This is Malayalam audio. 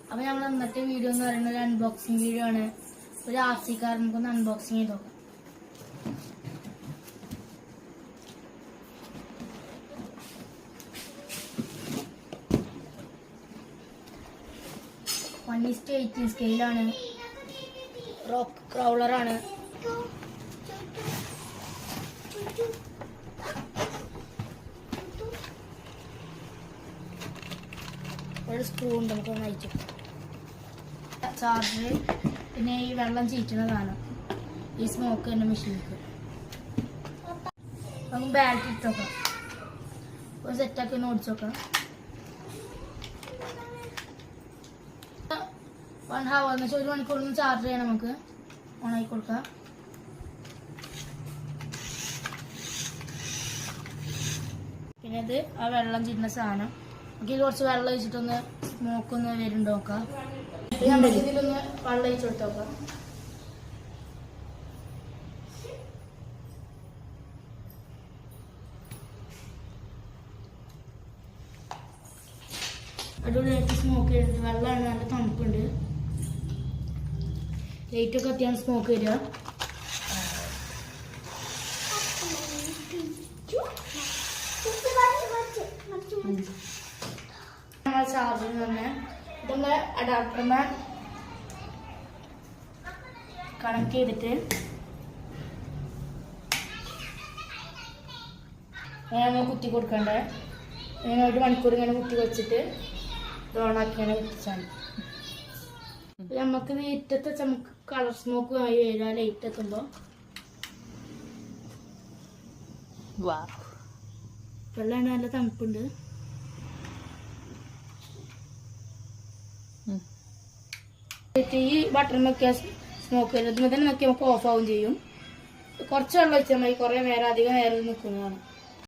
അപ്പോൾ നമ്മൾ ഇന്നത്തെ വീഡിയോ എന്ന് പറയുന്നത് ഒരു അൺബോക്സിങ് വീഡിയോ ആണ്. ഒരു RC കാർ നമുക്കൊന്ന് അൺബോക്സിങ് ചെയ്ത് നോക്കാം. One is to 18 സ്കെയിലാണ്. റോക്ക് ക്രൗളറാണ്. ഒരു സ്ക്രൂ ഉണ്ട്, നമുക്ക് നയിച്ചു ചാർജർ. പിന്നെ ഈ വെള്ളം ചീറ്റുന്നതാണ് ഈ സ്മോക്ക് തന്നെ മെഷീനിക്ക്. നമുക്ക് ബാറ്ററി ഇട്ട് നോക്കാം. ഒരു സെറ്റാക്കി ഒന്ന് ഓടിച്ചു നോക്കാം. 1 hour എന്ന് വെച്ചാൽ 1 മണിക്കൂറിന് ചാർജ് ചെയ്യണം. നമുക്ക് ഓണാക്കി കൊടുക്കാം. പിന്നെ ഇത് ആ വെള്ളം ചീറ്റുന്ന സാധനം. നമുക്ക് കുറച്ച് വെള്ളം ഒഴിച്ചിട്ടൊന്ന് സ്മോക്കൊന്ന് വരുന്നുണ്ട് നോക്കാം. നമുക്ക് ഇതിലൊന്ന് വെള്ളം ഒഴിച്ച് കൊടുത്ത് നോക്കാം. അടിപൊളിയായിട്ട് സ്മോക്ക് വരുന്നത്. വെള്ളമാണ്, നല്ല തണുപ്പുണ്ട്. ലൈറ്റൊക്കെ അത്യാവശ്യം സ്മോക്ക് വരിക. ചാർജർ തന്നെ ഇതൊന്ന് അഡാപ്റ്ററിനെ കണക്ട് ചെയ്തിട്ട് നമ്മൾ കുത്തി കൊടുക്കണ്ടേ. ഇങ്ങനെ 1 മണിക്കൂർ ഇങ്ങനെ കുത്തി വെച്ചിട്ട് ഓണാക്കി ഇങ്ങനെ കുത്തിച്ചാൽ നമുക്ക് ലൈറ്റത്ത് നമുക്ക് കളർ സ്മോക്ക് ആയി വരിക. ലൈറ്റ് എത്തുമ്പോൾ വെള്ളമാണ്, നല്ല തണുപ്പുണ്ട്. ഈ ബട്ടൺ നോക്കിയാൽ സ്മോക്ക് വരുന്നത് തന്നെ നോക്കി നമുക്ക് ഓഫ് ആവും ചെയ്യും. കുറച്ച് വെള്ളം വെച്ചാൽ മതി, കുറേ നേരം അധികം നേരം നിൽക്കുന്നതാണ്.